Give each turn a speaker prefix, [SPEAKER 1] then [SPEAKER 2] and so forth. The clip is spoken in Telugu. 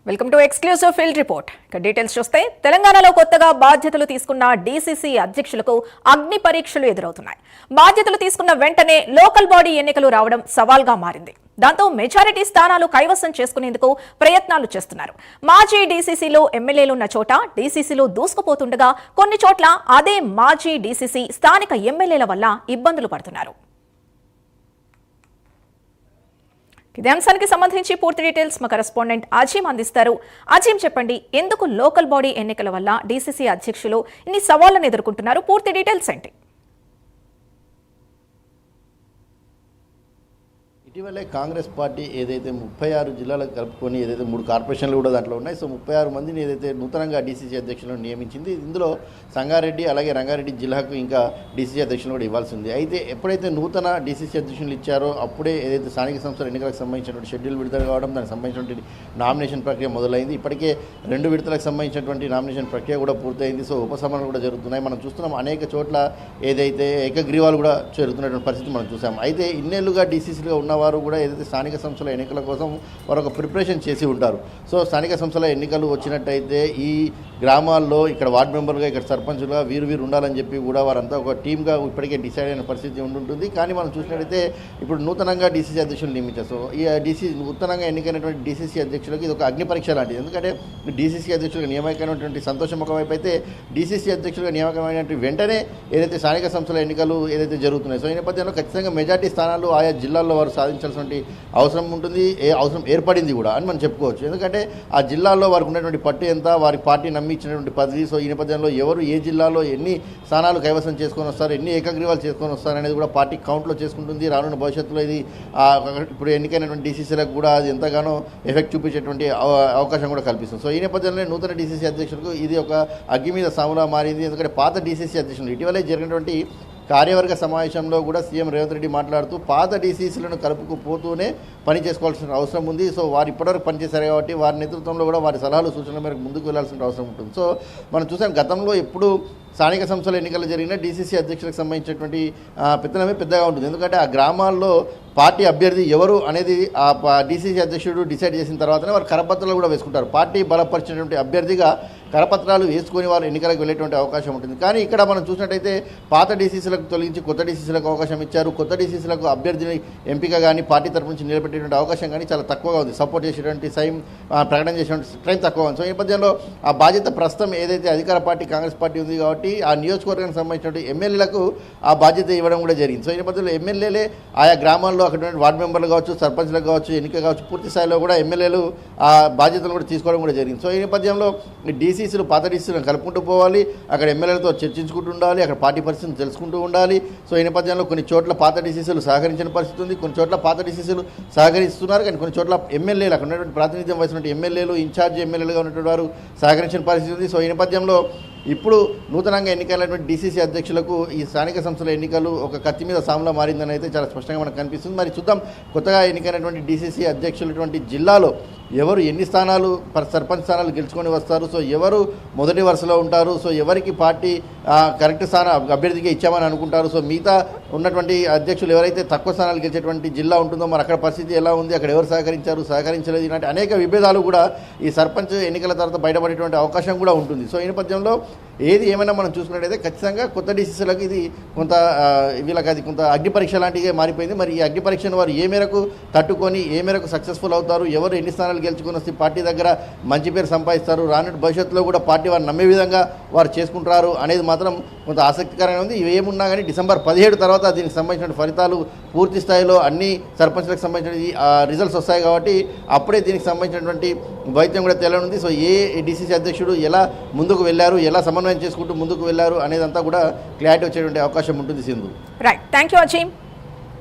[SPEAKER 1] Welcome to exclusive field report. Details చూస్తే తెలంగాణలో కొత్తగా బాధ్యతలు తీసుకున్న డీసీసీ అధ్యక్షులకు అగ్ని పరీక్షలు ఎదురవుతున్నాయి. బాధ్యతలు తీసుకున్న వెంటనే లోకల్ బాడీ ఎన్నికలు రావడం సవాల్గా మారింది. దాంతో మెజారిటీ స్థానాలు కైవసం చేసుకునేందుకు ప్రయత్నాలు చేస్తున్నారు. మాజీ డీసీసీలో ఎమ్మెల్యేలున్న చోట డీసీసీలు దూసుకుపోతుండగా కొన్ని చోట్ల అదే మాజీ డీసీసీ స్థానిక ఎమ్మెల్యేల వల్ల ఇబ్బందులు పడుతున్నారు. ఇదే అంశానికి సంబంధించి పూర్తి డీటెయిల్స్ మా కరెస్పాండెంట్ అజీం అందిస్తారు. అజీం, చెప్పండి, ఎందుకు లోకల్ బాడీ ఎన్నికల వల్ల డీసీసీ అధ్యక్షులు ఇన్ని సవాళ్లను ఎదుర్కొంటున్నారు? పూర్తి డీటెయిల్స్ ఏంటి?
[SPEAKER 2] ఇటీవలే కాంగ్రెస్ పార్టీ ఏదైతే 36 జిల్లాలకు కలుపుకొని ఏదైతే 3 కార్పొరేషన్లు కూడా దాంట్లో ఉన్నాయి. సో 36 మందిని ఏదైతే నూతనంగా డీసీసీ అధ్యక్షులను నియమించింది. ఇందులో సంగారెడ్డి అలాగే రంగారెడ్డి జిల్లాకు ఇంకా డీసీసీ అధ్యక్షులు కూడా ఇవ్వాల్సి ఉంది. అయితే ఎప్పుడైతే నూతన డీసీసీ అధ్యక్షులు ఇచ్చారో అప్పుడే ఏదైతే స్థానిక సంస్థల ఎన్నికలకు సంబంధించినటువంటి షెడ్యూల్ విడుదల కావడం, దానికి సంబంధించినటువంటి నామినేషన్ ప్రక్రియ మొదలైంది. ఇప్పటికే 2 విడతలకు సంబంధించినటువంటి నామినేషన్ ప్రక్రియ కూడా పూర్తయింది. సో ఉపసంహరణలు కూడా జరుగుతున్నాయి. మనం చూస్తున్నాం అనేక చోట్ల ఏదైతే ఏకగ్రీవాలు కూడా జరుగుతున్నటువంటి పరిస్థితి మనం చూసాం. అయితే ఇన్నేళ్లుగా డీసీసీలుగా ఉన్నవారు కూడా ఏదైతే స్థానిక సంస్థల ఎన్నికల కోసం వారు ఒక ప్రిపరేషన్ చేసి ఉంటారు. సో స్థానిక సంస్థల ఎన్నికలు వచ్చినట్టయితే ఈ గ్రామాల్లో ఇక్కడ వార్డు మెంబర్గా, ఇక్కడ సర్పంచులుగా వీరు ఉండాలని చెప్పి కూడా వారంతా ఒక టీమ్గా ఇప్పటికే డిసైడ్ అయిన పరిస్థితి ఉంటుంది. కానీ మనం చూసినట్టయితే ఇప్పుడు నూతనంగా డీసీసీ అధ్యక్షులు నియమించారు. సో ఈ నూతనంగా ఎన్నికైనటువంటి డీసీసీ అధ్యక్షులకు ఇది ఒక అగ్ని పరీక్ష లాంటిది. ఎందుకంటే డీసీసీ అధ్యక్షులుగా నియామకమైనటువంటి సంతోషం ఒకవైపు అయితే, డీసీసీ అధ్యక్షులుగా నియామకమైనటువంటి వెంటనే ఏదైతే స్థానిక సంస్థల ఎన్నికలు ఏదైతే జరుగుతున్నాయి, సో ఈ నేపథ్యంలో ఖచ్చితంగా మెజార్టీ స్థానాలు ఆయా జిల్లాల్లో వారు సాధించాల్సినటువంటి అవసరం ఉంటుంది, అవసరం ఏర్పడింది కూడా అని మనం చెప్పుకోవచ్చు. ఎందుకంటే ఆ జిల్లాల్లో వారికి ఉన్నటువంటి పట్టు ఎంత, వారి పార్టీ నమ్మి ఇచ్చినటువంటి పదవి. సో ఈ నేపథ్యంలో ఎవరు ఏ జిల్లాలో ఎన్ని స్థానాలు కైవసం చేసుకొని వస్తారు, ఎన్ని ఏకగ్రీవాలు చేసుకొని వస్తారు అనేది కూడా పార్టీ కౌంట్లో చేసుకుంటుంది. రానున్న భవిష్యత్తులో ఇది ఇప్పుడు ఎన్నికైనటువంటి డీసీసీలకు కూడా అది ఎంతగానో ఎఫెక్ట్ చూపించేటువంటి అవకాశం కూడా కల్పిస్తుంది. సో ఈ నేపథ్యంలో నూతన డీసీసీ అధ్యక్షులకు ఇది ఒక అగ్గి మీద సాములా మారింది. ఎందుకంటే పాత డీసీసీ అధ్యక్షులు ఇటీవలే జరిగినటువంటి కార్యవర్గ సమావేశంలో కూడా సీఎం రేవంత్ రెడ్డి మాట్లాడుతూ పాత డీసీసీలను కలుపుకుపోతూనే పని చేసుకోవాల్సిన అవసరం ఉంది. సో వారు ఇప్పటివరకు పనిచేశారు కాబట్టి వారి నేతృత్వంలో కూడా వారి సలహాలు సూచనల మేరకు ముందుకు వెళ్లాల్సిన అవసరం ఉంటుంది. సో మనం చూసాం గతంలో ఎప్పుడు స్థానిక సంస్థల ఎన్నికలు జరిగిన డీసీసీ అధ్యక్షులకు సంబంధించినటువంటి పెత్తనమే పెద్దగా ఉంటుంది. ఎందుకంటే ఆ గ్రామాల్లో పార్టీ అభ్యర్థి ఎవరు అనేది ఆ డీసీసీ అధ్యక్షుడు డిసైడ్ చేసిన తర్వాతనే వారు కరపత్రాలు కూడా వేసుకుంటారు. పార్టీ బలపరిచినటువంటి అభ్యర్థిగా కరపత్రాలు వేసుకొని వారు ఎన్నికలకు వెళ్ళేటువంటి అవకాశం ఉంటుంది. కానీ ఇక్కడ మనం చూసినట్టయితే పాత డీసీసీలకు తొలగించి కొత్త డీసీసీలకు అవకాశం ఇచ్చారు. కొత్త డీసీసీలకు అభ్యర్థిని ఎంపిక కానీ పార్టీ తరఫు నుంచి నిలబెట్టేటువంటి అవకాశం కానీ చాలా తక్కువగా ఉంది. సపోర్ట్ చేసేటువంటి ప్రకటన చేసేటువంటి స్ట్రెంత్ తక్కువగా ఉంది. సో ఈ నేపథ్యంలో ఆ బాధ్యత ప్రస్తుతం ఏదైతే అధికార పార్టీ కాంగ్రెస్ పార్టీ ఉంది కాబట్టి ఆ నియోజకవర్గానికి సంబంధించినటువంటి ఎమ్మెల్యేలకు ఆ బాధ్యత ఇవ్వడం కూడా జరిగింది. సో ఈ నేపథ్యంలో ఎమ్మెల్యేలే ఆయా గ్రామాల్లో అక్కడ వార్డు మెంబర్లు కావచ్చు, సర్పంచ్లకు కావచ్చు, ఎన్నిక కావచ్చు, పూర్తి స్థాయిలో కూడా ఎమ్మెల్యేలు ఆ బాధ్యతలు కూడా తీసుకోవడం కూడా జరిగింది. సో ఈ నేపథ్యంలో డీసీసీలు పాత డీసీలను కలుపుకుంటూ పోవాలి, అక్కడ ఎమ్మెల్యేలతో చర్చించుకుంటూ ఉండాలి, అక్కడ పార్టీ పరిస్థితిని తెలుసుకుంటూ ఉండాలి. సో ఈ నేపథ్యంలో కొన్ని చోట్ల పాత డీసీసీలు సహకరించిన పరిస్థితి ఉంది, కొన్ని చోట్ల పాత డీసీసీలు సహకరిస్తున్నారు, కానీ కొన్ని చోట్ల ఎమ్మెల్యేలు అక్కడ ఉన్నటువంటి ప్రాతినిధ్యం వహిస్తున్నటువంటి ఎమ్మెల్యేలు, ఇన్ఛార్జ్ ఎమ్మెల్యేలుగా ఉన్నటువంటి వారు సహకరించిన పరిస్థితి ఉంది. సో ఈ నేపథ్యంలో ఇప్పుడు నూతనంగా ఎన్నికైనటువంటి డీసీసీ అధ్యక్షులకు ఈ స్థానిక సంస్థల ఎన్నికలు ఒక కత్తి మీద సాములా మారిందని అయితే చాలా స్పష్టంగా మనకు కనిపిస్తుంది. మరి చూద్దాం కొత్తగా ఎన్నికైనటువంటి డీసీసీ అధ్యక్షులటువంటి జిల్లాలో ఎవరు ఎన్ని స్థానాలు సర్పంచ్ స్థానాలు గెలుచుకొని వస్తారు, సో ఎవరు మొదటి వరుసలో ఉంటారు, సో ఎవరికి పార్టీ కరెక్ట్ స్థానం అభ్యర్థిగా ఇచ్చామని అనుకుంటారు, సో మిగతా ఉన్నటువంటి అధ్యక్షులు ఎవరైతే తక్కువ స్థానాలు గెలిచేటువంటి జిల్లా ఉంటుందో మరి అక్కడ పరిస్థితి ఎలా ఉంది, అక్కడ ఎవరు సహకరించారు, సహకరించలేదు, ఇలాంటి అనేక విభేదాలు కూడా ఈ సర్పంచ్ ఎన్నికల తర్వాత బయటపడేటువంటి అవకాశం కూడా ఉంటుంది. సో ఈ నేపథ్యంలో ఏది ఏమైనా మనం చూసుకున్నట్టయితే ఖచ్చితంగా కొత్త డీసీసీలకు ఇది కొంత వీళ్ళకి అది కొంత అగ్ని పరీక్ష లాంటిగా మారిపోయింది. మరి ఈ అగ్ని పరీక్షను వారు ఏ మేరకు తట్టుకొని ఏ మేరకు సక్సెస్ఫుల్ అవుతారు, ఎవరు ఎన్ని స్థానాలు గెలుచుకొని వస్తే పార్టీ దగ్గర మంచి పేరు సంపాదిస్తారు, రానున్న భవిష్యత్తులో కూడా పార్టీ వారు నమ్మే విధంగా వారు చేసుకుంటారు అనేది మాత్రం కొంత ఆసక్తికరంగా ఉంది. ఇవి ఏమున్నా కానీ డిసెంబర్ 17 తర్వాత దీనికి సంబంధించిన ఫలితాలు పూర్తి స్థాయిలో అన్ని సర్పంచ్లకు సంబంధించిన రిజల్ట్స్ వస్తాయి కాబట్టి అప్పుడే దీనికి సంబంధించినటువంటి వైద్యం కూడా తేలనుంది. సో ఏ డీసీసీ అధ్యక్షుడు ఎలా ముందుకు వెళ్ళారు, ఎలా సమన్వయం చేసుకుంటూ ముందుకు వెళ్ళారు అనేదంతా కూడా క్లారిటీ వచ్చేటువంటి అవకాశం ఉంటుంది. Sindhu,
[SPEAKER 1] right, thank you Azeem.